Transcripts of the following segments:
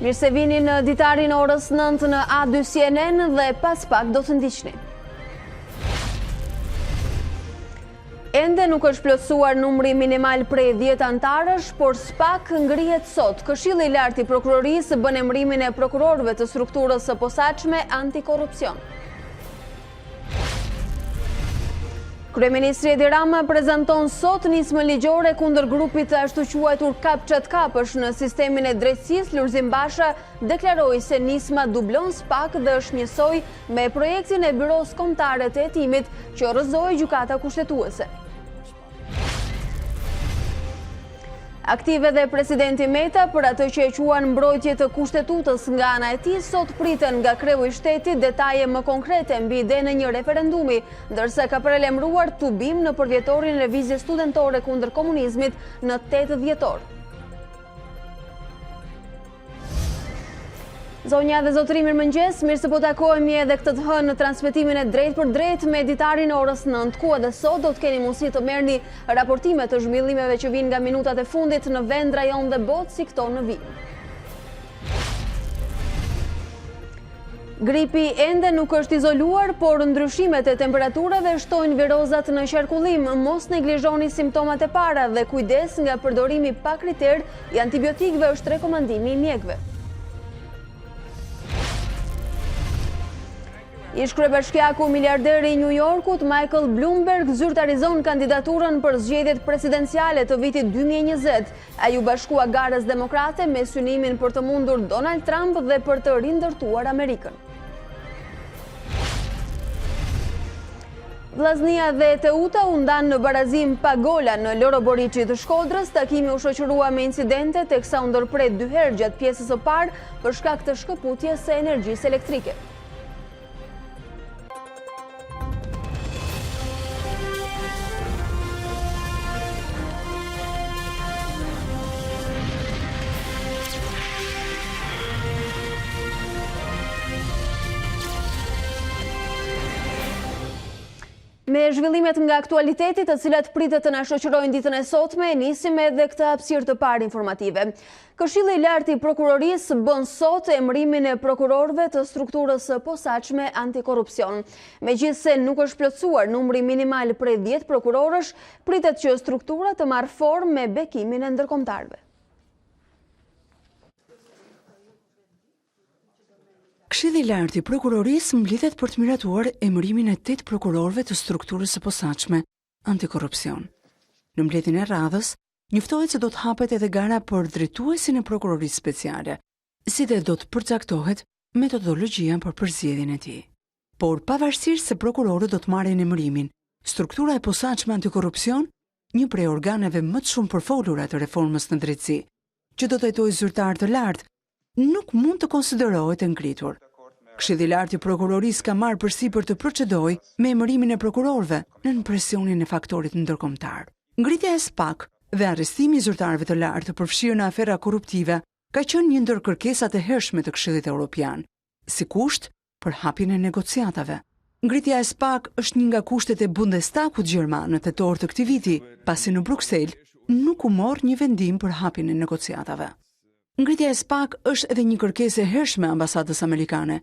Mirë se vini në Ditari në orës 9 në A2 CNN dhe pas pak do të ndiqni. Ende nuk është plotësuar numri minimal prej 10 antarësh, por SPAK ngrihet sot. Këshilli i lartë i prokurorisë bën emërimin e prokurorëve të strukturës së posaçme antikorrupsion. Kryeministri Edi Rama prezanton sot nismën ligjore kundër grupit të ashtu quajtur kapçat-kapësh në sistemin e drejtësisë. Lulzim Basha deklaroi se nisma dublon SPAK dhe është njësoj me projektin e Byros Kombëtare të Hetimit që rrëzoi gjykata kushtetuese. Aktive dhe presidenti Meta për atë që e quan mbrojtje të kushtetutës nga ana e tij sot priten nga kreu i shtetit detaje më konkrete mbi idenë e një referendumi, ndërsa ka paralajmëruar tubim në përvjetorin e lëvizjes studentore kundër komunizmit në 8 dhjetor. Zonja dhe zotëri, mirëmëngjes, mirë se po takohemi edhe këtë të hënë në transmetimin e drejt për drejt me Ditarin në orës 9, ku edhe sot do të keni mundësi të merrni raportime të zhvillimeve që vinë nga minutat e fundit në vend, rajon dhe botë si këto në vijim. Gripi ende nuk është izoluar, por ndryshimet e temperaturave shtojnë virozat në qarkullim. Mos neglizhoni simptomat e para dhe kujdes nga përdorimi pa kriter i antibiotikëve është rekomandimi i mjekëve. Ish kryebashkiaku miliarderi i New Yorkut, Michael Bloomberg, zyrtarizon kandidaturën për zgjedhjet presidenciale të vitit 2020. Ai u bashkua garës demokrate me synimin për të mundur Donald Trump dhe për të rindërtuar Amerikën. Vllaznia dhe Teuta u ndan në barazim pa gola në Loro Boriçi të Shkodrës. Takimi u shoqërua me incidente teksa u ndërpret 2 herë gjatë pjesës së parë për shkak të shkëputjes së energjisë elektrike. Me zhvillimet nga aktualiteti të cilat pritet të na shoqërojnë ditën e sotme, nisim edhe këtë hapësirë të parë informative. Këshilli i lartë i prokurorisë bën sot emërimin e prokurorëve të strukturës së posaçme antikorrupsion. Megjithse nuk është plotësuar numri minimal prej 10 prokurorësh, pritet që struktura të marrë formë me bekimin e ndërkombëtarëve. Këshilli i lartë i prokurorisë mblidhet për të miratuar emërimin e 8 prokurorëve të strukturës së posaçme antikorrupsion. Në mbledhjen e radhës, njoftohet se do të hapet edhe gara për drejtuesin e prokurorisë speciale, si dhe do të përcaktohet metodologjia për përzgjedhjen e tij. Por pavarësisht se prokurorët do të marrin emërimin, struktura e posaçme antikorrupsion, një prej organeve më të shumë përfolura të reformës në drejtësi, që do të jetojë zyrtar të lartë, nuk mund të konsiderohet e ngritur. Këshilli i lartë i prokurorisë ka marrë përsipër të procedojë me emërimin e prokurorëve nën presionin e faktorit ndërkombëtar. Ngritja e SPAK dhe arrestimi i zyrtarëve të lartë të përfshirë në afera korruptive ka qenë një ndër kërkesat e hershme të Këshillit Evropian, si kusht për hapjen e negociatave. Ngritja e SPAK është një nga kushtet e Bundestagut gjerman në tetor të këtij viti, pasi në Bruksel nuk u mor një vendim për hapjen e negociatave. Ngritja e SPAK është edhe një kërkesë e hershme e ambasadës amerikane,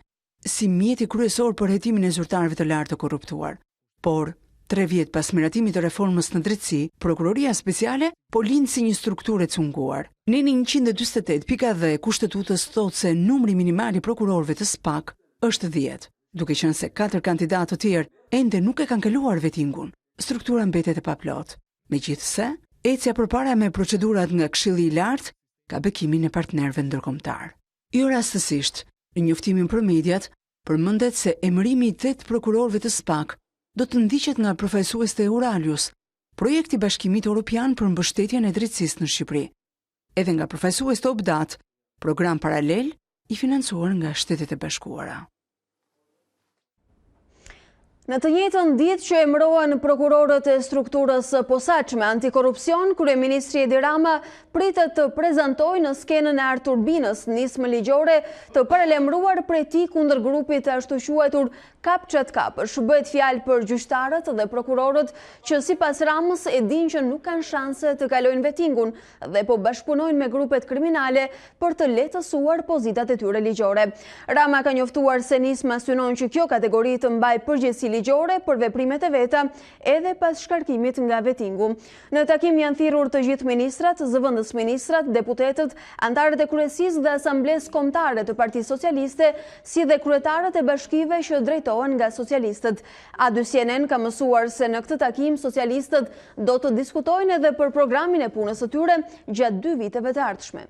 si mjeti kryesor për hetimin e zyrtarëve të lartë të korruptuar. Por, 3 vjet pas miratimit të reformës në drejtësi, prokuroria speciale po lind si një strukturë e cunguar. Neni 148.10 e Kushtetutës thotë se numri minimal i prokurorëve të SPAK është 10, duke qenë se 4 kandidatë të tjerë ende nuk e kanë kaluar vetingun. Struktura mbetet e paplot. Megjithse, ecja përpara me procedurat nga Këshilli i lartë ka bekimin e partnerëve ndërkombëtar. Jo rastësisht, në njoftimin për mediat, përmendet se emërimi i 8 prokurorëve të SPAK do të ndiqet nga përfaqësues të Euralius, projekti i Bashkimit Evropian për mbështetjen e drejtësisë në Shqipëri, edhe nga përfaqësues të OBDAT, program paralel i financuar nga Shtetet e Bashkuara. Në të njëjtën ditë që emërohen prokurorët e strukturës së posaçme antikorrupsion, kryeministri Edi Rama pritet të prezantojë në skenën e Arturbinës nismë ligjore të paralajmëruar prej tij kundër grupit të ashtu quajtur Kapçat-Kapësh. Bëhet fjalë për gjyqtarët dhe prokurorët që sipas Ramës e dinë që nuk kanë shanse të kalojnë vettingun dhe po bashkëpunojnë me grupet kriminale për të lehtësuar pozitat e tyre ligjore. Rama ka njoftuar se nisma synon që kjo kategori të mbajë përgjegjësi ligjore për veprimet e veta edhe pas shkarkimit nga vettingu. Në takim janë thirrur të gjithë ministrat, zëvendës ministrat, deputetët, antarët e kryesisë dhe asamblesë kombëtare të Partisë Socialiste, si dhe kryetarët e bashkive që drejtohen nga socialistët. A2CNN ka mësuar se në këtë takim socialistët do të diskutojnë edhe për programin e punës së tyre gjatë 2 viteve të ardhshme.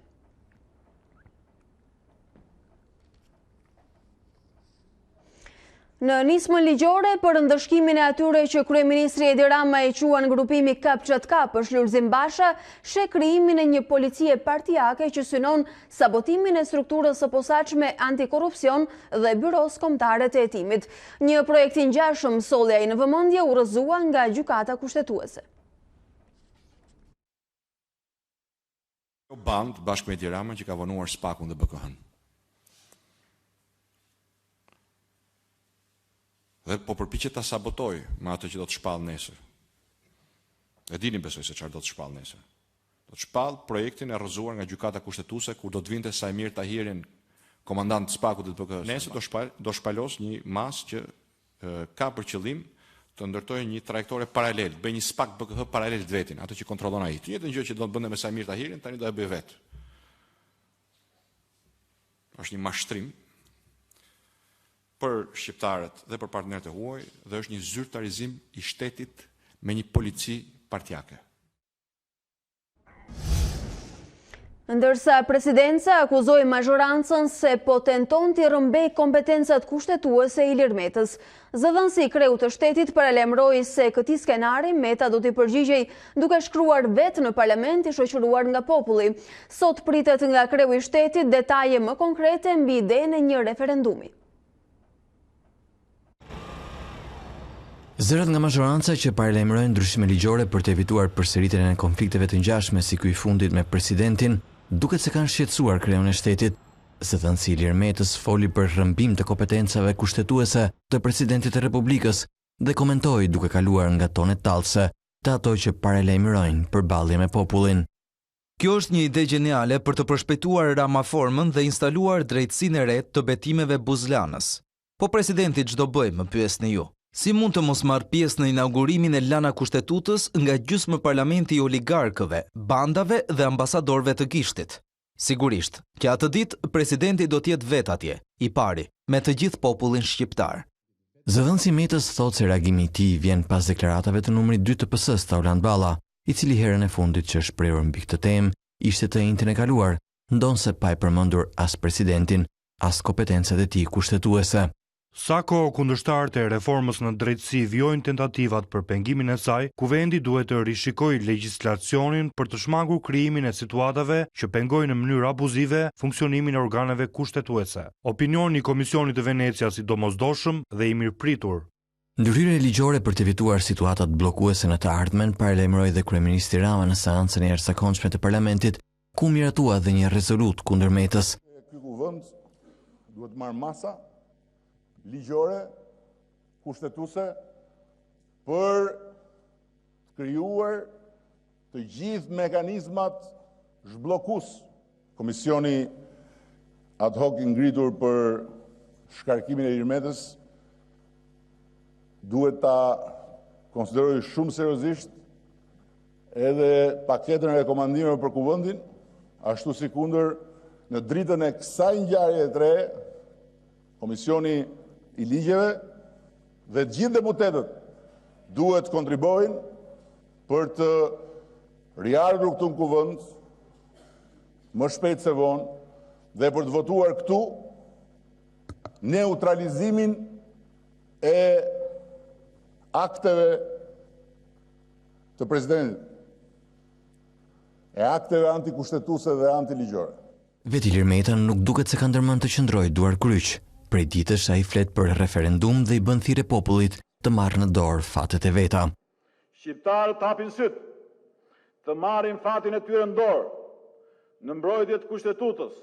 Në nismën ligjore për ndëshkimin e atyre që kryeministri Edi Rama e quan grupimi Kapçat-Kapësh, Lulzim Basha sheh krijimin e një policie partijake që synon sabotimin e strukturës së posaçme antikorrupsion dhe byros kombëtare të hetimit. Një projekt i ngjashëm solli ai në vëmendje u rrëzua nga gjykata kushtetuese. Band bashkë me Edi Ramën që ka vonuar SPAK-un dhe BK-n. Dhe po përpiqet ta sabotoj me atë që do të shpall nesër. E dini besoj se çfarë do të shpall nesër. Do të shpall projektin e rrëzuar nga gjykata kushtetuese kur do të vinte Sajmir Tahirin, komandant SPAK-ut dhe BK-s. Nesër do shpalos një mas që ka për qëllim të ndërtojë një trajektore paralel, bëj një SPAK BK paralel vetin, atë që kontrollon ai. Të njëjtën gjë që do të bënte me Sajmir Tahirin, tani do e bëj vet. Është një mashtrim për shqiptarët dhe për partnerët e huaj dhe është një zyrtarizim i shtetit me një polici partijake. Ndërsa presidenca akuzoi mazhorancën se po tenton t'i rrëmbej kompetencat kushtetuese Ilir Metës. Zëdhënësi i kreut të shtetit paralajmëroi se këtij skenari Meta do t'i përgjigjej duke shkruar vetë në parlament i shoqëruar nga populli. Sot pritet nga kreu i shtetit detaje më konkrete mbi idenë e një referendumi. Zërat nga mazhoranca që paralajmërojnë ndryshime ligjore për të evituar përsëritjen e konflikteve të ngjashme si ky i fundit me presidentin, duket se kanë shqetësuar kreun e shtetit. Zëdhënësi Ilir Metës foli për rrëmbim të kompetencave kushtetuese të presidentit të Republikës dhe komentoi duke kaluar nga tonet tallëse të ato që paralajmërojnë përballje me popullin. Kjo është një ide gjeniale për të përshpejtuar Rama-formën dhe instaluar drejtësinë e re të betimeve buzlanës. Po presidenti ç'do bëj, më pyesni ju? Si mund të mos marrë pjesë në inaugurimin e lana kushtetutës nga gjysmë parlamenti i oligarkëve, bandave dhe ambasadorëve të gishtit? Sigurisht, që atë ditë presidenti do të jetë vet atje, i pari, me të gjithë popullin shqiptar. Zëdhënësi Metës thotë se reagimi i tij vjen pas deklaratave të numrit 2 të PS-s Tauland Balla, i cili herën e fundit që shprehur mbi këtë temë ishte të njëjtën e kaluar, ndonse pa e përmendur as presidentin, as kompetencat e tij kushtetuese. Sa kohë kundërshtarët e reformës në drejtësi vjojnë tentativat për pengimin e saj, kuvendi duhet të rishikojë legjislacionin për të shmangur krijimin e situatave që pengojnë në mënyrë abuzive funksionimin e organeve kushtetuese. Opinioni i Komisionit të Venecias i domosdoshëm dhe i mirëpritur. Ndryrë ligjore për të evituar situatat bllokuese në të ardhmen paralajmëroi dhe kryeministri Rama në seancën e jashtëzakonshme të parlamentit, ku miratua dhe një rezolut kundër Metës. Ky kuvend duhet marrë masa ligjore, kushtetuese për të krijuar të gjithë mekanizmat zhbllokues. Komisioni ad hoc i ngritur për shkarkimin e Ilir Metës duhet ta konsiderojë shumë seriozisht edhe paketën e rekomandimeve për kuvendin, ashtu si kundër në dritën e kësaj ngjarje të re, Komisioni i ligjeve dhe të gjithë deputetët duhet kontribojnë për të riardhur këtu në kuvend më shpejt se vonë dhe për të votuar këtu neutralizimin e akteve të presidentit, e akteve antikushtetuese dhe antiligjore. Vetë Ilir Meta nuk duket se ka ndërmend të qëndrojë duar kryq. Prej ditësh ai flet për referendum dhe i bën thirrje popullit të marrë në dorë fatet e veta. Shqiptarët hapin syt të marrin fatin e tyre në dorë në mbrojtje të kushtetutës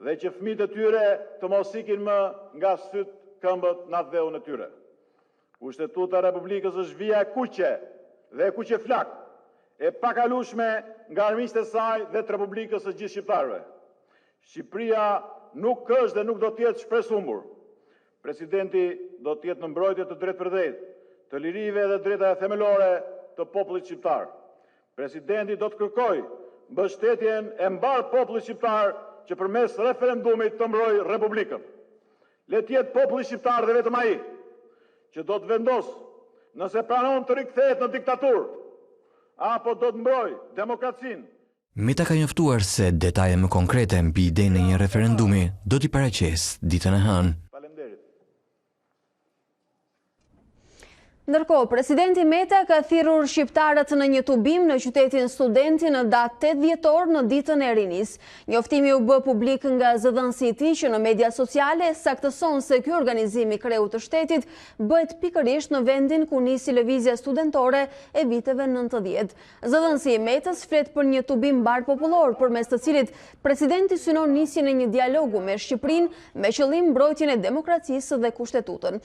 dhe që fëmijët e tyre të mos ikin më nga syt këmbët në dheun e tyre. Kushtetuta e Republikës është vija e kuqe dhe e kuqe flak, e pakalueshme nga armiqtë e saj dhe të Republikës së gjithë shqiptarëve. Shqipëria nuk është dhe nuk do të jetë shpreshumbur. Presidenti do të jetë në mbrojtje të drejtpërdrejtë, të lirive dhe drejtave themelore të popullit shqiptar. Presidenti do të kërkojë mbështetjen e mbar popullit shqiptar që përmes referendumit të mbrojë Republikën. Le të jetë populli shqiptar dhe vetëm ai që do të vendosë nëse pranon të rikthehet në diktaturë apo do të mbrojë demokracinë. Meta ka njoftuar se detaje më konkrete mbi idenë e një referendumi do t'i paraqesë ditën e hënë. Ndërkohë, presidenti Meta ka thirrur shqiptarët në një tubim në qytetin Studenti në datë 8 dhjetor në ditën e rinis. Njoftimi u bë publik nga zëdhënësi i tij që në media sociale saktëson se ky organizim i kreut të shtetit bëhet pikërisht në vendin ku nisi lëvizja studentore e viteve 90. Zëdhënësi i Metës flet për një tubim bar popullor përmes të cilit presidenti synon nisjen e një dialogu me Shqipërinë me qëllim mbrojtjen e demokracisë dhe kushtetutën.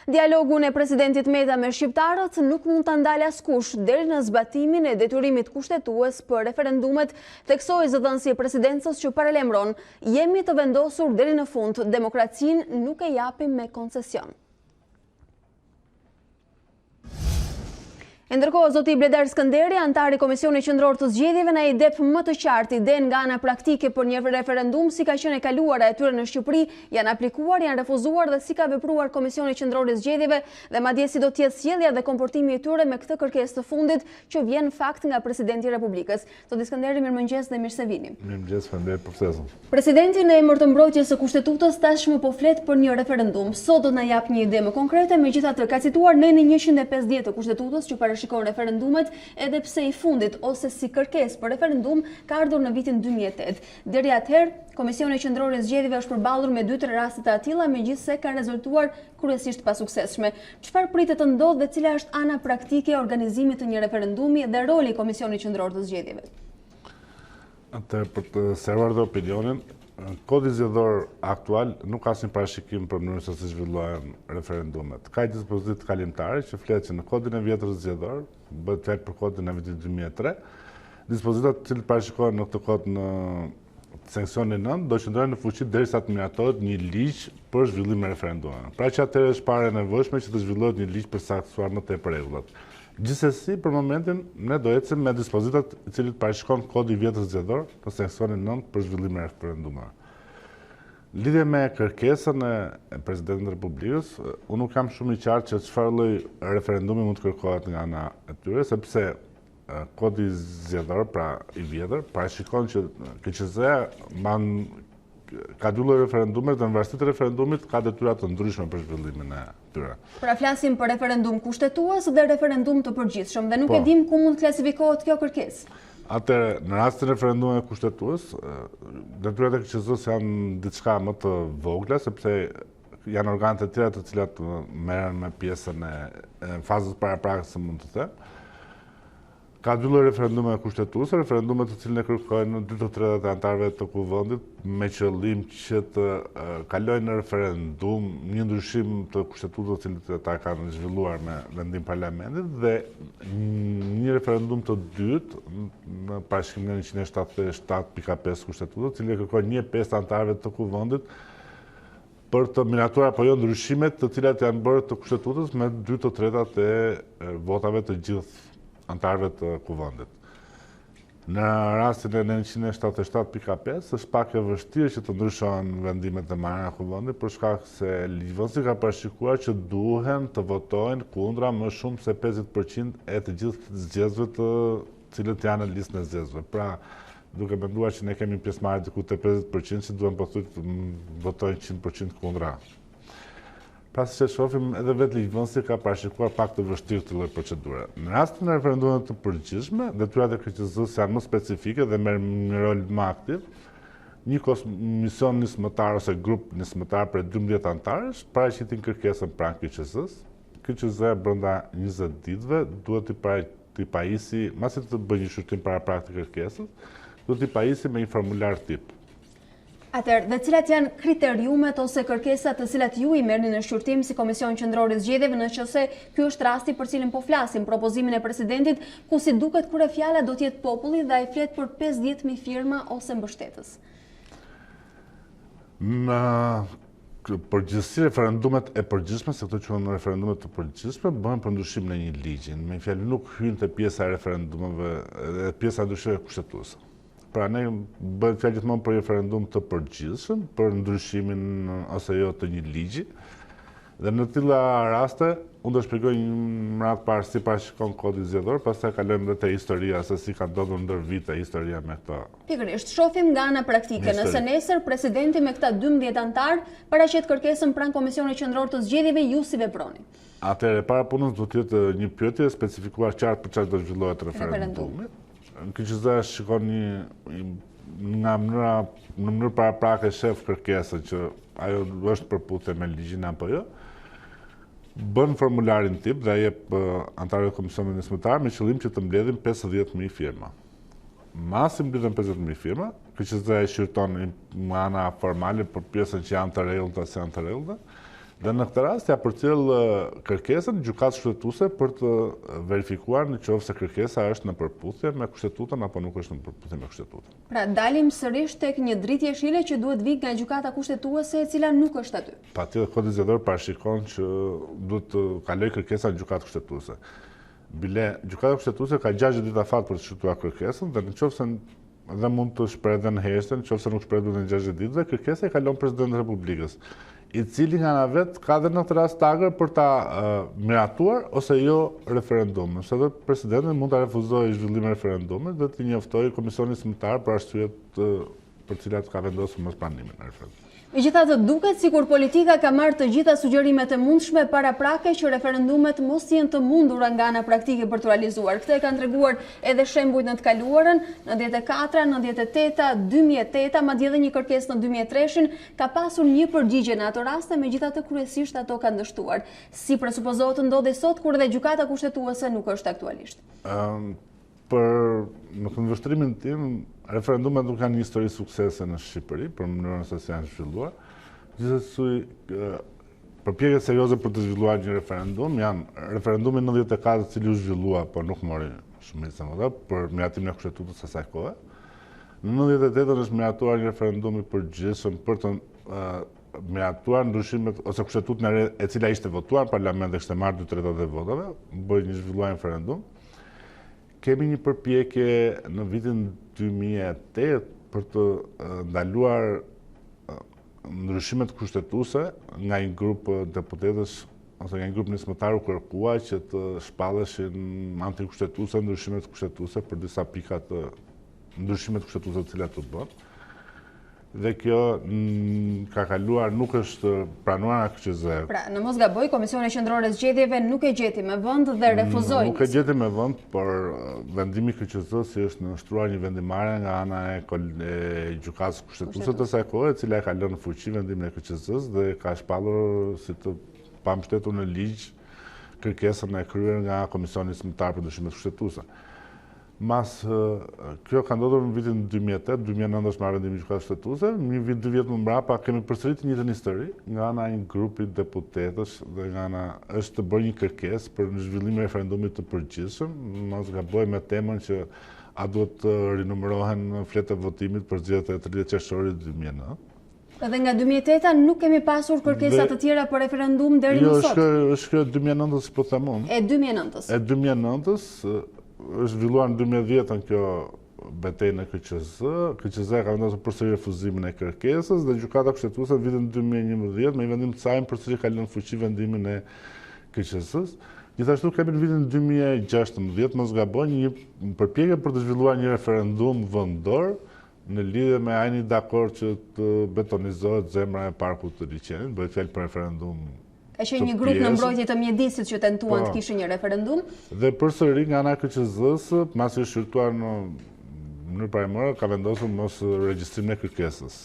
Dialogun e presidentit Meta me shqiptarët nuk mund të ndalë askush deri në zbatimin e detyrimit kushtetues për referendumet, theksoi zëdhënësi i presidencës që paralajmëron: jemi të vendosur deri në fund, demokracinë nuk e japim me koncesion. Ndërkohë, zoti Bledar Skënderi, antari Komisionit Qendror të Zgjedhjeve, na i dep më të qartë idenë nga ana praktike për një referendum, si ka qenë e kaluara e tyre në Shqipëri, janë aplikuar, janë refuzuar dhe si ka vepruar Komisioni Qendror i Zgjedhjeve dhe madje si do të jetë sjellja dhe komportimi i tyre me këtë kërkesë të fundit që vjen fakt nga Presidenti i Republikës. Zoti Skënderi, mirëmëngjes dhe mirë se vini. Mirëmëngjes, faleminderit për ftesën. Presidenti në emër të mbrojtjes së kushtetutës tashmë po flet për një referendum. Sot do na jap një ide më konkrete, megjithatë ka cituar nenin 150 të kushtetutës që shikon referendumet, edhe pse i fundit ose si kërkesë për referendum ka ardhur në vitin 2008. Deri atëherë, Komisioni Qendror i Zgjedhjeve është përballur me 2-3 raste të tilla, megjithëse kanë rezultuar kryesisht pasuksesshme. Çfarë pritet të ndodhë dhe cila është ana praktike e organizimit të një referendumi dhe roli i Komisionit Qendror të Zgjedhjeve? Për të servuar dhe opinionin, Kodi zgjedhor aktual nuk ka asnjë parashikim për mënyrën se si zhvillohen referendumet. Ka dispozitë kalimtare që flet që në kodin e vjetër zgjedhor, bëhet fjalë për kodin e vitit 2003, dispozitat të cilat parashikohen në këtë kod në seksionin 9 do qëndrojnë në fuqi derisa të miratohet një ligj për zhvillim e referendumeve. Pra që atëherë është parë e nevojshme që të zhvillohet një ligj për saktuar më tepër rregullat. Gjithsesi, për momentin, ne do ecim me dispozitat i cilit parashikon kodi i vjetër zgjedhor në seksionin 9 për zhvillim e referendumeve. Lidhje me kërkesën e Presidentit të Republikës, unë nuk jam shumë i qartë që çfarë lloj referendumi mund të kërkohet nga ana e tyre, sepse kodi zgjedhor, pra i vjetër, parashikon që KQZ-ja ka dy lloj referendume dhe në varësi të referendumit ka detyra të ndryshme për zhvillimin e tyre. Pra flasim për referendum kushtetues dhe referendum të përgjithshëm dhe nuk e dim ku mund klasifikohet kjo kërkesë. Atëherë, në rast të referendumit kushtetues, detyrat e KQZ-s janë diçka më të vogla, sepse janë organet e tjera të cilat merren me pjesën e fazës paraprakëse, mund të them. Ka dy lloj referendume kushtetuese, referendume të cilën e kërkojnë 2/3 e anëtarëve të kuvendit me qëllim që të kalojnë në referendum një ndryshim të kushtetutës të cilët ata kanë zhvilluar me vendim parlamentit dhe një referendum të dytë në parashikimin e 177.5 kushtetutës, i cili kërkon 1/5 të anëtarëve të kuvendit për të miratuar apo jo ndryshimet të cilat janë bërë të kushtetutës me 2/3 e votave të gjithë antarëve të kuvendit. Në rastin e 177.5 është pak e vështirë që të ndryshohen vendimet e marrë nga kuvendit për shkak se ligjvënësi ka parashikuar që duhen të votojnë kundra më shumë se 50% e të gjithë zgjedhësve të cilët janë në listën e zgjedhësve. Pra, duke menduar që ne kemi pjesëmarrje diku te 50% që duhen pothuajse të votojnë 100% kundra. Pra si që shohim edhe vetë ligjvënësi ka parashikuar pak të vështirë të lloj procedure. Në rastin e referendumeve të përgjithshme, detyrat e KQZ-s janë më specifike dhe merren një rol më aktiv. Një komision nismëtar ose grup nismëtar për 12 anëtarësh paraqitin kërkesën pranë KQZ-s. KQZ brenda 20 ditëve duhet t'i pajisi, masi të bëjë një shërtim para praktik kërkesës, duhet t'i pajisi me një formular tip. Atëherë, dhe cilat janë kriteriumet ose kërkesat të cilat ju i merrni në shqyrtim si Komision Qendror i Zgjedhjeve, nëse ky është rasti për cilin po flasim, propozimin e presidentit, ku si duket kur e fjala do të jetë populli dhe ai flet për 50.000 firma ose mbështetës. Në përgjithësi referendumet e përgjithshme, se këto quhen referendumet të përgjithshme, bëhen për ndryshimin e një ligji. Me fjalë nuk hyn te pjesa e referendumeve, pjesa e ndryshimeve kushtetuese. Pra ne bëhet fjalë gjithmonë për referendum të përgjithshëm, për ndryshimin ose jo të një ligji. Dhe në tilla raste, unë do shpjegoj një radhë parë si parashikon kodi zgjedhor, pastaj kalojmë edhe te historia se si ka ndodhur ndër vite historia me këto. Pikërisht, shohim nga ana praktike, nëse nesër presidenti me këta 12 antar paraqet kërkesën pranë Komisionit Qendror të Zgjedhjeve, ju si veproni? Atëherë para punës do të jetë një pyetje specifikuar qartë për çfarë do zhvillohet referendumi. Në KQZ shikon në mënyrë paraprake shef kërkesën që ajo është përputhje me ligjin apo jo. Bën formularin tip dhe jep antarëve të Komisionit Nismëtar me qëllim që të mbledhin 50.000 firma. Masi mbledhen 50.000 firma, KQZ e shqyrton nga ana formale për pjesën që janë të rregullta ose janë të rregullta. Dhe në këtë rast ja përcjell kërkesën gjykatës kushtetuese për të verifikuar nëse kërkesa është në përputhje me kushtetuton apo nuk është në përputhje me kushtetuton. Pra dalim sërish tek një dritë jeshile që duhet vi nga gjykata kushtetuese e cila nuk është aty. Patjetër kodi zgjedhor parashikon që duhet të kaloj kërkesa në gjykatë kushtetuese. Bile gjykata kushtetuese ka 60 ditë afat për të shqyrtuar kërkesën dhe nëse dhe mund të shpreh edhe në heshtje, nëse nuk shpreh në 60 ditë, dhe kërkesa e kalon Presidentit të Republikës, i cili nga ana vet ka dhe në këtë rast tagër për ta miratuar ose jo referendumin. Se dhe presidenti mund ta refuzojë zhvillimin e referendumit dhe të njoftojë Komisionin Zgjedhor për arsyet për cilat ka vendosur mospranimin e referendumit. Megjithatë, duket sikur politika ka marrë të gjitha sugjerimet e mundshme paraprake që referendumet mos jenë të mundura nga ana praktike për të realizuar. Këtë e kanë treguar edhe shembujt në të kaluarën, 94, 98, 2008, madje edhe një kërkesë në 2003-shin ka pasur një përgjigje në ato raste, megjithatë kryesisht ato kanë dështuar. Si presupozohet të ndodhi sot kur edhe gjykata kushtetuese nuk është aktualisht? Në këndvështrimin tim, referendumet nuk kanë një histori suksese në Shqipëri, për mënyrën se si janë zhvilluar. Gjithsesi, përpjekjet serioze për të zhvilluar një referendum janë referendumi 94 i cili u zhvillua, por nuk mori shumicën e votë për miratimin e kushtetutës së asaj kohe. Në 98 është miratuar një referendum i përgjithshëm për të miratuar ndryshimet ose kushtetutën e re e cila ishte votuar në parlament dhe kishte marrë 2/3 e votave, bëri një zhvilluar referendum. Kemi një përpjekje në vitin 2008 për të ndaluar ndryshimet kushtetuese nga një grup deputetësh ose nga një grup nismëtar u kërkua që të shpalleshin antikushtetuese ndryshimet kushtetuese për disa pika të ndryshimet kushtetuese të cilat u bën. Dhe kjo ka kaluar, nuk është pranuar nga KQZ. Pra, në mos gaboj, Komisioni Qendror i Zgjedhjeve nuk e gjeti me vend dhe refuzoi. Nuk e gjeti me vend, por vendimi KQZ si është nënshtruar një vendimarrje nga ana e gjykatës kushtetuese të saj kohe, e cila e ka lënë në fuqi vendimin e KQZ-s dhe ka shpallur si të pambështetur në ligj kërkesën e kryer nga Komisioni Zgjedhor për ndryshimet kushtetuese. Mas kjo ka ndodhur në vitin 2008, 2009 është marrë vendimi i gjykatës kushtetuese, një vit, 2 vjet më mbrapa kemi përsëritur një njëjtën histori nga ana e një grupi deputetësh dhe nga ana është të bërë një kërkesë për në zhvillimin e referendumit të përgjithshëm, mos gaboj me temën që a duhet të rinumërohen fletë e votimit për zgjedhjet e 30 qershorit 2009. Edhe nga 2008 nuk kemi pasur kërkesa të tjera për referendum deri më sot. Jo, është kjo 2009-s po them unë. E 2009-s. E 2009-s është zhvilluar në 2010 kjo betejë në KQZ. KQZ ka vendosur përsëri refuzimin e kërkesës dhe gjykata kushtetuese në vitin 2011 me vendim të saj përsëri ka lënë në fuqi vendimin e KQZ-s. Gjithashtu kemi në vitin 2016, mos gaboj, një përpjekje për të zhvilluar një referendum vendor në lidhje me ajni dakord që të betonizohet zemra e parkut të Liçenit, bëhet fjalë për referendum. Ka qenë një grup në mbrojtje të mjedisit që tentuan të kishin një referendum. Dhe përsëri nga ana e KQZ-s, pasi është shqyrtuar në mënyrë parajmëre, ka vendosur mos regjistrimin e kërkesës.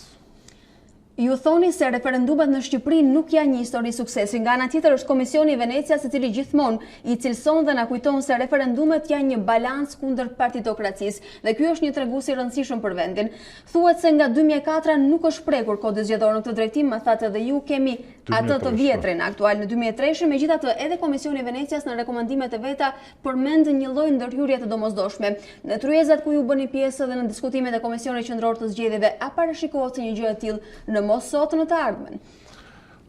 Ju thoni se referendumet në Shqipëri nuk janë një histori suksesi. Nga ana tjetër është Komisioni i Venecias, i cili gjithmonë i cilëson dhe na kujton se referendumet janë një balans kundër partitokracisë, dhe ky është një tregues i rëndësishëm për vendin. Thuhet se nga 2004 nuk është prekur kodi zgjedhor në këtë drejtim, më thatë edhe ju, kemi atë të vjetrin aktual në 2003, megjithatë edhe Komisioni i Venecias në rekomandimet e veta përmend një lloj ndërhyrje të domosdoshme. Në tryezat ku ju bëni pjesë dhe në diskutimet e Komisionit Qendror të Zgjedhjeve, a parashikohet se një gjë e tillë në mos sot në të ardhmen?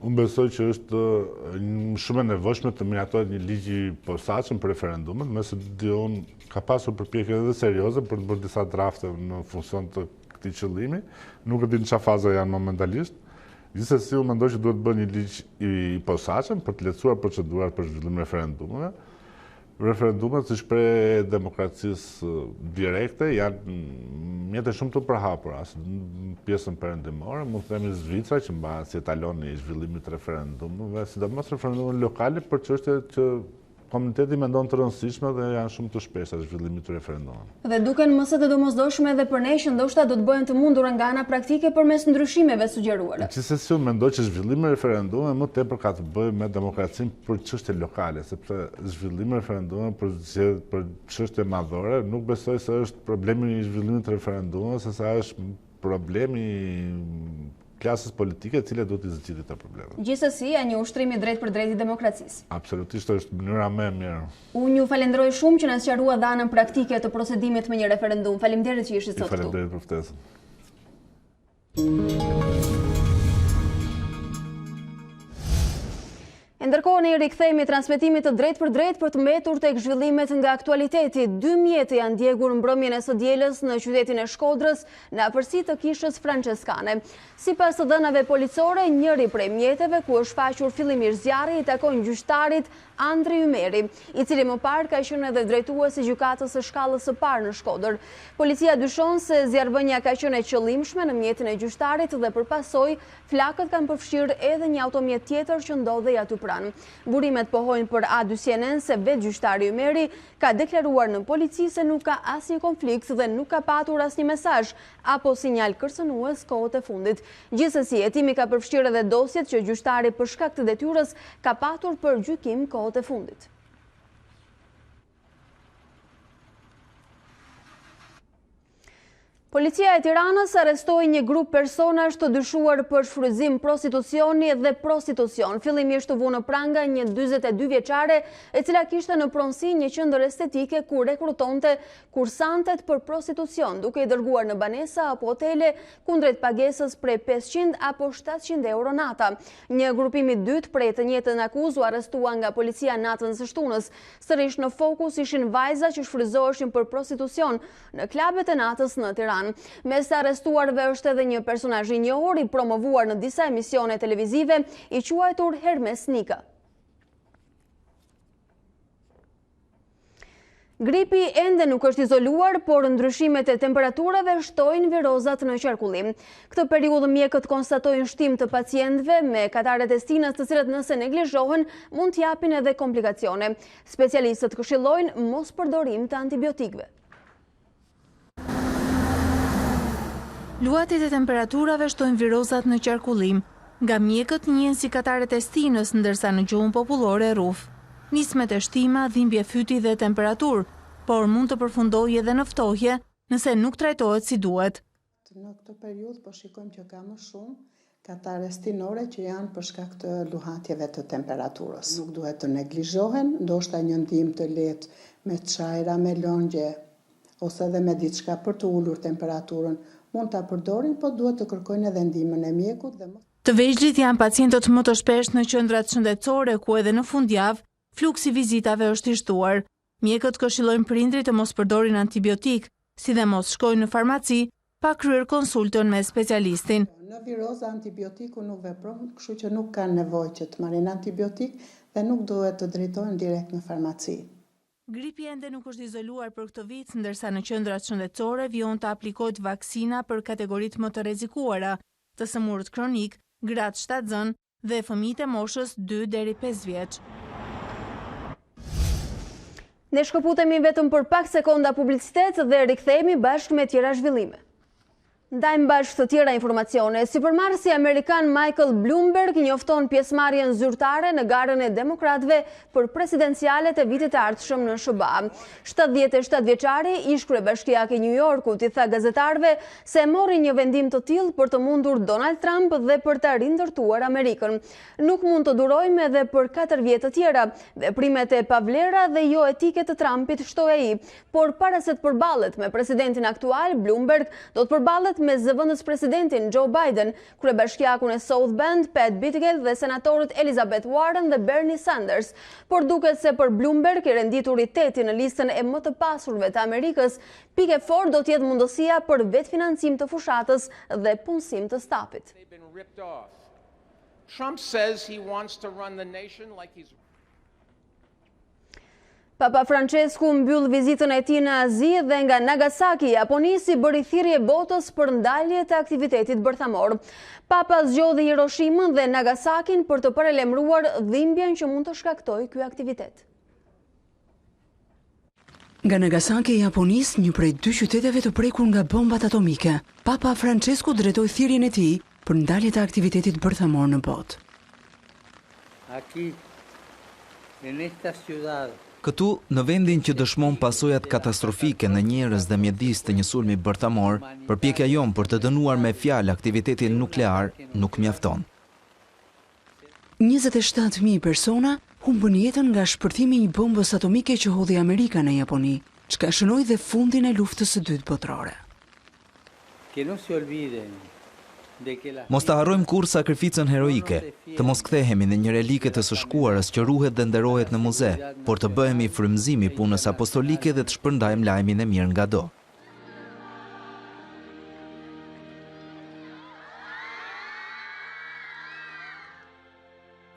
Unë besoj që është shumë e nevojshme të miratohet një ligj i posaçëm për referendumet, mëse diun ka pasur përpjekje edhe serioze për të bërë disa drafte në funksion të këtij qëllimi. Nuk e di në çfarë faze janë momentalisht. Gjithsesi, unë mendoj që duhet të bëhet një ligj i posaçëm për të lehtësuar procedurat për zhvillim referendumeve. Referendumet, si shpreh e demokracisë direkte, janë mjete shumë të përhapura, pjesën perëndimore, mund të themi Zvicra që mbahet si etalon i zhvillimit të referendumeve, sidomos referendumet lokale për çështje që komuniteti mendon të rëndësishme dhe janë shumë të shpeshta zhvillimit të referendumeve. Dhe duken mëse të domosdoshme edhe për ne që ndoshta do të bëhen të mundura nga ana praktike përmes ndryshimeve sugjeruara. Gjithsesi, unë mendoj që zhvillimi i referendumeve më tepër ka të bëjë me demokracinë për çështje lokale, sepse zhvillimi i referendumeve për çështje madhore nuk besoj se është problemi i zhvillimit të referendumeve, sesa është problemi klasës politike e cila duhet të zgjidhë këtë problem. Gjithsesi, janë një ushtrim i drejtë për drejtë i demokracisë. Absolutisht është mënyra më e mirë. Unë ju falenderoj shumë që na sqarua anën praktike të procedimit me një referendum. Faleminderit që ishit sot këtu. Faleminderit për ftesën. Ndërkohë ne rikthehemi transmetimit të drejtë për të mbetur tek zhvillimet nga aktualiteti. 2 mjete janë ndjekur mbrëmjen e së dielës në qytetin e Shkodrës, në afërsi të kishës franceskane. Sipas të dhënave policore, njëri prej mjeteve ku është faqur fillimisht zjarri i takon gjyqtarit Andri Ymeri, i cili më parë ka qenë edhe drejtuesi i gjykatës së shkallës së parë në Shkodër. Policia dyshon se zjarrbënia ka qenë e qëllimshme në mjetin e gjyqtarit dhe përpasoj flakët kanë përfshirë edhe një automjet tjetër që ndodhej aty pranë. Burimet pohojnë për A2CNN se vetë gjyqtari Ymeri ka deklaruar në polici se nuk ka asnjë konflikt dhe nuk ka patur asnjë mesazh apo sinjal kërcënues kohët e fundit. Gjithsesi, hetimi ka përfshirë edhe dosjet që gjyqtari për shkak të detyrës ka patur për gjykim kohët e fundit. Policia e Tiranës arrestoi një grup personash të dyshuar për shfrytëzim prostitucioni dhe prostitucion. Fillimisht u vu në pranga një 42 vjeçare e cila kishte në pronësi një qendër estetike ku rekrutonte kursantet për prostitucion, duke i dërguar në banesa apo hotele kundrejt pagesës prej 500 apo 700 euro nata. Një grupim i dytë prej të njëjtën akuzë u arrestua nga policia natën së shtunës. Sërish në fokus ishin vajza që shfrytëzoheshin për prostitucion në klubet e natës në Tiranë. Mes të arrestuarve është edhe një personazh i njohur i promovuar në disa emisione televizive i quajtur Hermes Nika. Gripi ende nuk është izoluar, por ndryshimet e temperaturave shtojnë virozat në qarkullim. Këtë periudhë mjekët konstatojnë shtim të pacientëve me katare testinës të cilat nëse neglizhohen mund t'japin edhe komplikacione. Specialistët këshillojnë mos përdorim të antibiotikëve. Luatit e temperaturave shtojnë virozat në qarkullim, nga mjekët njihen si katare testinës, ndërsa në gjuhën popullore rruf. Nismet e shtima, dhimbje fyti dhe temperaturë, por mund të përfundojë edhe në ftohje nëse nuk trajtohet si duhet. Në këtë periudhë po shikojmë që ka më shumë katare stinore që janë për shkak të luhatjeve të temperaturës. Nuk duhet të neglizhohen, ndoshta një ndihmë të lehtë me çajra, me lëngje ose edhe me diçka për të ulur temperaturën mund ta përdorin, po duhet të kërkojnë edhe ndihmën e mjekut dhe Të vegjëlit janë pacientët më të shpesh në qendrat shëndetësore ku edhe në fundjavë fluksi vizitave është i shtuar. Mjekët këshillojnë prindrit të mos përdorin antibiotik, si dhe mos shkojnë në farmaci pa kryer konsultën me specialistin. Në viroza antibiotiku nuk vepron, kështu që nuk kanë nevojë që të marrin antibiotik dhe nuk duhet të drejtohen direkt në farmaci. Gripi ende nuk është izoluar për këtë vit, ndërsa në qendrat shëndetësore vijnë të aplikohet vaksina për kategoritë më të rrezikuara, të sëmurët kronik, gratë shtatzën dhe fëmijët e moshës 2 deri 5 vjeç. Ne shkëputemi vetëm për pak sekonda publicitet dhe rikthehemi bashkë me tjera zhvillime. Ndajmë bashkë të tjera informacione. Sipërmarrësi amerikan Michael Bloomberg njofton pjesëmarrjen zyrtare në garën e demokratëve për presidencialet e vitit të ardhshëm në SBA. 77 vjeçari ish kryebashkiak i New Yorkut i tha gazetarëve se mori një vendim të tillë për të mundur Donald Trump dhe për të rindërtuar Amerikën. Nuk mund të durojmë edhe për 4 vjet të tjera. Veprimet e pavlera dhe jo etike të Trumpit, shtoi ai. Por para se të përballet me presidentin aktual, Bloomberg do të përballet me zëvendës presidentin Joe Biden, kryebashkiakun e South Bend, Pat Buttigieg dhe senatorët Elizabeth Warren dhe Bernie Sanders. Por duket se për Bloomberg, i rendituriteti në listën e më të pasurve të Amerikës, pikë e fortë do të jetë mundësia për vetëfinancim të fushatës dhe punësim të stafit. Trump says he wants to run the nation like he's Papa Francesku mbyll vizitën e tij në Azi dhe nga Nagasaki, Japonisi bëri thirrje botës për ndalje të aktivitetit bërthamor. Papa zgjodhi Hiroshimën dhe Nagasakin për të paralajmëruar dhimbjen që mund të shkaktojë ky aktivitet. Nga Nagasaki, Japonis, një prej 2 qyteteve të prekur nga bombat atomike, Papa Francesku drejtoi thirrjen e tij për ndalje të aktivitetit bërthamor në botë. Aquí, en esta ciudad, Këtu, në vendin që dëshmon pasojat katastrofike në njerëz dhe mjedis të një sulmi bërthamor, përpjekja jon për të dënuar me fjalë aktivitetin nuklear nuk mjafton. 27.000 persona humbën jetën nga shpërthimi i bombës atomike që hodhi Amerika në Japoni, çka shënoi dhe fundin e luftës së dytë botërore. Mos të harrojmë kur sakrificën heroike, të mos kthehemi në një relike të së shkuarës që ruhet dhe nderohet në muze, por të bëhemi frymëzimi punës apostolike dhe të shpërndajmë lajmin e mirë ngado.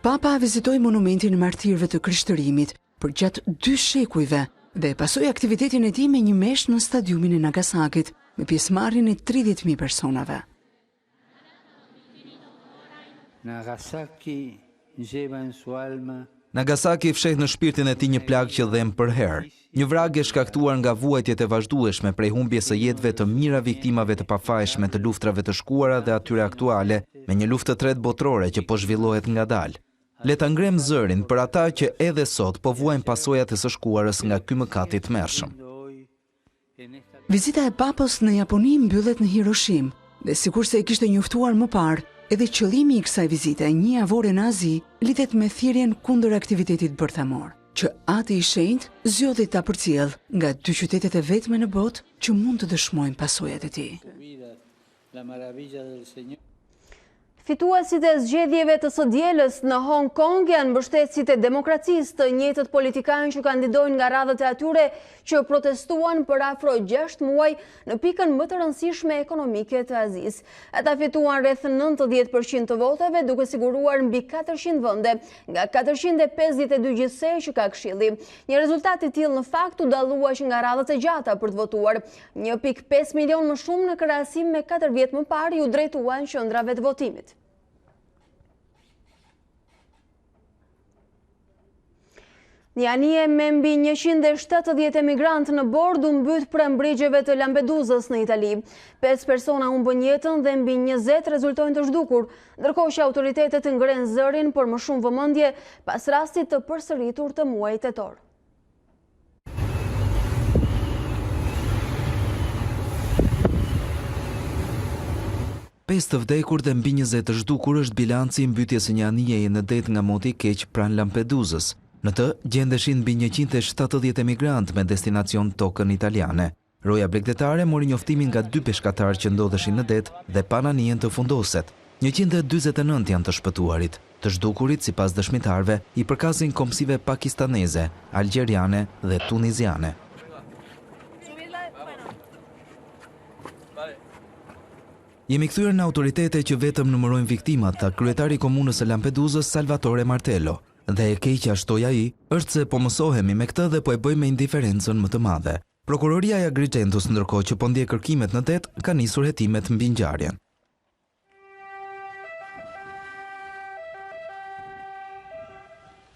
Papa vizitoi monumentin e martirëve të Krishtërimit për gjatë 2 shekujve dhe pasoi aktivitetin e tij me një mesh në stadiumin e Nagasakit me pjesëmarrjen e 30.000 personave. Nagasaki fshet në shpirtin e tij një plagë që dhem për herë, një vragje shkaktuar nga vuajtjet e vazhdueshme prej humbjes së jetëve të mijëra viktimave të pafajshme të luftrave të shkuara dhe atyre aktuale, me një luftë të tretë botërore që po zhvillohet ngadalë. Le ta ngrem zërin për ata që edhe sot po vuajnë pasojat e së shkuarës nga ky mëkat i tmerrshëm. Vizita e Papës në Japoni mbyllet në Hiroshim dhe sikurse e kishte njoftuar më parë, edhe qëllimi i kësaj vizite, një javore në Azi, lidhet me thirrjen kundër aktivitetit bërthamor, që Ati i Shenjtë zgjodhi ta përcjell nga 2 qytetet e vetme në botë që mund të dëshmojnë pasojat e tij. Fituesit e zgjedhjeve të së dielës në Hong Kong janë mbështetësit e demokracisë, të njëjtët politikanë që kandidojnë nga radhët e atyre që protestuan për afro 6 muaj në pikën më të rëndësishme ekonomike të Azisë. Ata fituan rreth 90% të votave, duke siguruar mbi 400 vende nga 452 gjithsej që ka Këshilli. Një rezultat i tillë në fakt u dallua që nga radhët e gjata për të votuar, 1.5 milion më shumë në krahasim me 4 vjet më parë ju drejtuan qendrave të votimit. Një anije me mbi 170 emigrantë në bord u mbyt pranë brigjeve të Lampedusës në Itali. 5 persona humbën jetën dhe mbi 20 rezultojnë të zhdukur, ndërkohë që autoritetet ngrenë zërin për më shumë vëmendje pas rastit të përsëritur të muajit tetor. Pesë të vdekur dhe mbi 20 të zhdukur është bilanci i mbytjes së një anijeje në det nga moti i keq pranë Lampedusës. Në të gjendeshin mbi 170 emigrantë me destinacion tokën italiane. Roja bregdetare mori njoftimin nga 2 peshkatarë që ndodheshin në det dhe pan anijen të fundoset. 149 janë të shpëtuarit. Të zhdukurit, sipas dëshmitarëve, i përkasin komsive pakistaneze, algjeriane dhe tuniziane. Jemi kthyer në autoritete që vetëm numërojnë viktimat, ta kryetari i komunës së Lampedusës Salvatore Martello. Dhe e keqja, shtoi ai, është se po mësohemi me këtë dhe po e bëjmë me indiferencën më të madhe. Prokuroria e Agrigentus, ndërkohë që po ndjek kërkimet në det, ka nisur hetimet mbi ngjarjen.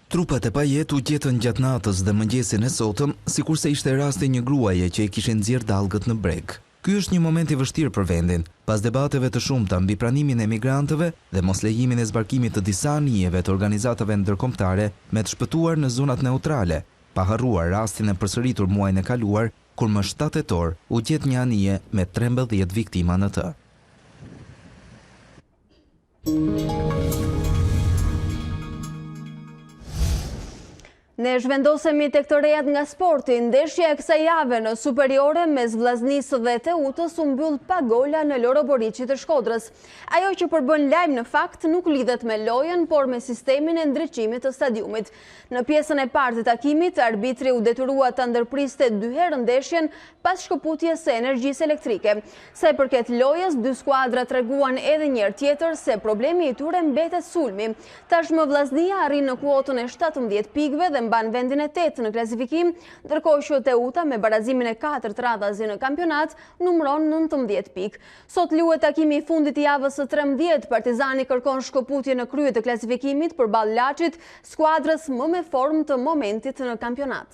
Trupat e pajet u gjetën gjatë natës dhe mëngjesin e sotëm, sikurse ishte rasti një gruaje që i kishin nxjerrë dallgët në breg. Ky është një moment i vështirë për vendin, pas debateve të shumta mbi pranimin e emigrantëve dhe mos lejimin e zbarkimit të disa anijeve të organizatave ndërkombëtare me të shpëtuar në zonat neutrale, pa harruar rastin e përsëritur muajin e kaluar, kur më 7 tetor u gjet një anije me 13 viktima në të. Ne zhvendosemi tek të rejat nga sporti. Ndeshja e kësaj jave në superiore mes Vllaznisë dhe Teutës u mbyll pa gola në Loro Boriçi të Shkodrës. Ajo që përbën lajm në fakt nuk lidhet me lojën, por me sistemin e ndriçimit të stadiumit. Në pjesën e parë të takimit, arbitri u detyrua ta ndërpriste 2 herë ndeshjen pas shkëputjes së energjisë elektrike. Sa i përket lojës, 2 skuadra treguan edhe një herë tjetër se problemi i tyre mbetet sulmi. Tashmë Vllaznia arrin në kuotën e 17 pikëve dhe mban vendin e 8 në klasifikim, ndërkohë që Teuta me barazimin e 4 radhazi në kampionat numëron 19 pikë. Sot luhet takimi i fundit i javës së 13, Partizani kërkon shkëputje në krye të klasifikimit përballë Laçit, skuadrës më me formë të momentit në kampionat.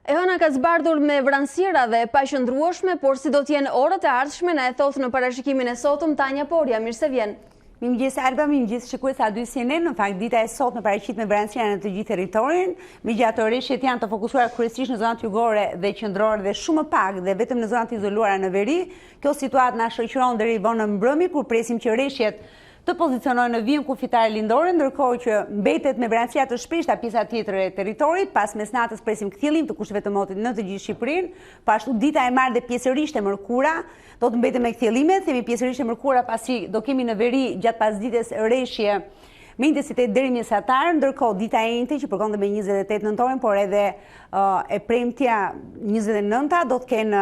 E hëna ka zbardhur me vranësira dhe paqëndrueshme, por si do t'jenë orët e ardhshme na e thotë në parashikimin e sotëm Tanja Porja. Mirë se vjen. Mirëmëngjes Alba, mirëmëngjes shikues a dy CNN. Në fakt dita e sotme paraqit me vranësira në të gjithë territorin. Megjithatë orëshjet janë të fokusuara kryesisht në zonat jugore dhe qendrore dhe shumë më pak dhe vetëm në zonat izoluara në veri. Kjo situatë na shoqëron deri vonë në mbrëmje kur presim që rreshjet të pozicionojnë në vijim kufitare lindore, ndërkohë që mbetet me vranësira të shpeshta pjesa tjetër e territorit. Pas mesnatës presim kthjellim të kushteve të motit në të gjithë Shqipërinë. Po ashtu dita e marrë dhe pjesërisht e mërkura do të mbetet me kthjellime, themi pjesërisht e mërkura pasi do kemi në veri gjatë pasdites rreshje me intensitet deri mesatar, ndërkohë dita e njëjtë që përkon me 28 nëntorin, por edhe e premtja 29 do të kenë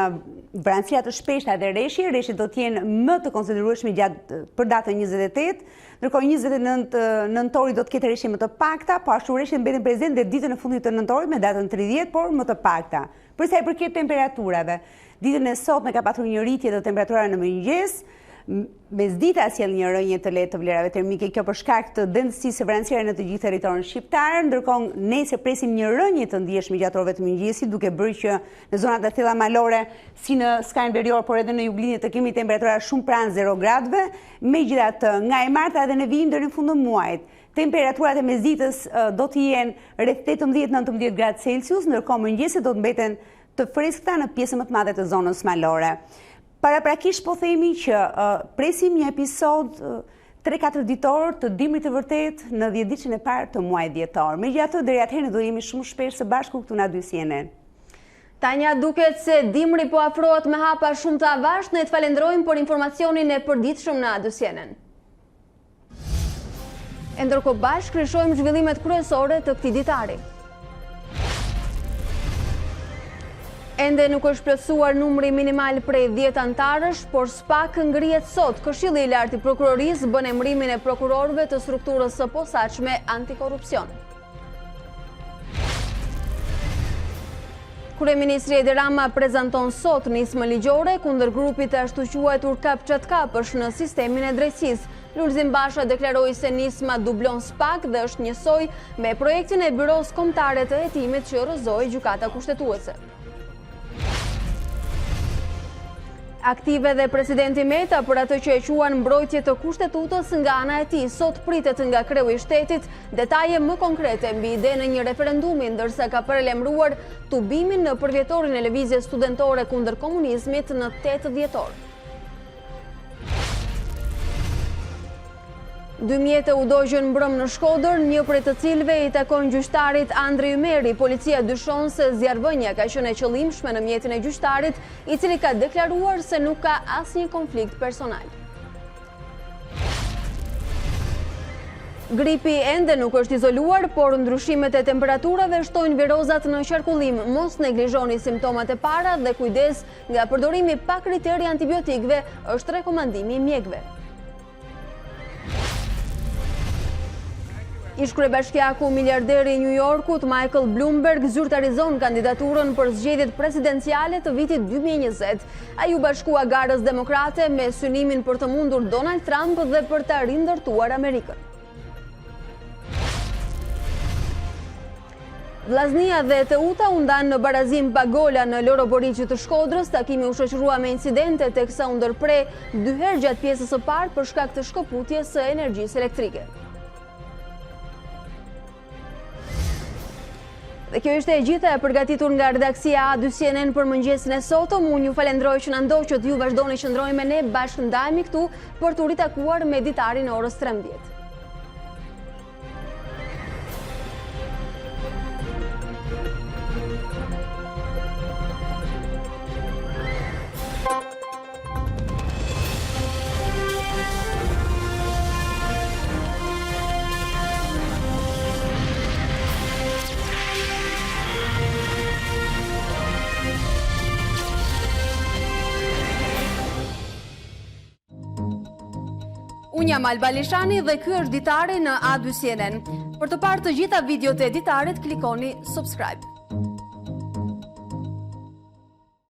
vranësira të shpeshta dhe rreshjet do të jenë më të konsiderueshme gjatë për datën 28, ndërkohë 29 nëntori do të ketë rreshje më të pakta, po ashtu rreshjet mbeten prezente dhe ditën e fundit të nëntorit me datën 30, por më të pakta. Për sa i përket temperaturave, ditën e sotme ka patur një rritje të temperaturave në mëngjes. Mesdita sjell një rënje të lehtë të vlerave termike, kjo për shkak të densisë së vranësirave në të gjithë territorin shqiptar, ndërkohë nesër presim një rënje të ndjeshme gjatë orëve të mëngjesit, duke bërë që në zonat e thella malore, si në skajin verior, por edhe në juglindje të kemi temperatura shumë pranë 0 gradëve, megjithatë nga e marta dhe në vijim deri në fund të muajit. Temperaturat e mesditës do të jenë rreth 18-19 gradë Celsius, ndërkohë mëngjeset do të mbeten të freskëta në pjesën më të madhe të zonës malore. Paraprakisht po themi që presim një episod 3-4 ditor të dimrit të vërtet në 10 ditën e parë të muajit dhjetor. Megjithatë deri atëherë do jemi shumë shpesh së bashku këtu në A2 CNN. Tanja, duket se dimri po afrohet me hapa shumë të avashtë, ne të falenderojmë për informacionin e përditshëm në A2 CNN. E ndërkohë bashkë krishojmë zhvillimet kryesore të këtij ditari. Ende nuk është plotësuar numri minimal prej 10 antarësh, por SPAK ngrihet sot. Këshilli i lartë i prokurorisë bën emërimin e prokurorëve të strukturës së posaçme antikorrupsion. Kryeministri Edi Rama prezanton sot nismën ligjore kundër grupit të ashtu quajtur kapçatkapësh në sistemin e drejtësisë. Lulzim Basha deklaroi se nisma dublon SPAK dhe është njësoj me projektin e Byros Kombëtare të Hetimit që rrëzoi gjykata kushtetuese. Aktive dhe presidenti Meta për atë që e quan mbrojtje të kushtetutës nga ana e tij. Sot pritet nga kreu i shtetit detaje më konkrete mbi idenë e një referendumi, ndërsa ka paralajmëruar tubimin në përvjetorin e lëvizjes studentore kundër komunizmit në 8 dhjetor. 2 mjete u dogjën mbrëm në Shkodër, një prej të cilëve i takon gjyqtarit Andri Ymeri. Policia dyshon se zjarrvënia ka qenë e qëllimshme në mjetin e gjyqtarit, i cili ka deklaruar se nuk ka asnjë konflikt personal. Gripi ende nuk është izoluar, por ndryshimet e temperaturave shtojnë virozat në qarkullim. Mos neglizhoni simptomat e para dhe kujdes nga përdorimi pa kriteri antibiotikëve është rekomandimi i mjekëve. Ish kryebashkiaku miliarderi i New Yorkut Michael Bloomberg zyrtarizon kandidaturën për zgjedhjet presidenciale të vitit 2020. Ai u bashkua garës demokrate me synimin për të mundur Donald Trump dhe për ta rindërtuar Amerikën. Vllaznia dhe Teuta u ndanë në barazim pa gola në Loro Boriqi të Shkodrës. Takimi u shoqërua me incidente teksa u ndërpre 2 herë gjatë pjesës së parë për shkak të shkëputjes së energjisë elektrike. Dhe kjo ishte e gjitha e përgatitur nga redaksia A2 CNN për mëngjesin e sotëm. Unë ju falenderoj që na ndoqët, ju vazhdoni që ndrojmë me ne, bashkë ndajemi këtu për të ritakuar me Ditari në orës 13. Unë jam Alba Lishani dhe ky është Ditari në A2 CNN. Për të parë të gjitha videot e Ditarit, klikoni subscribe.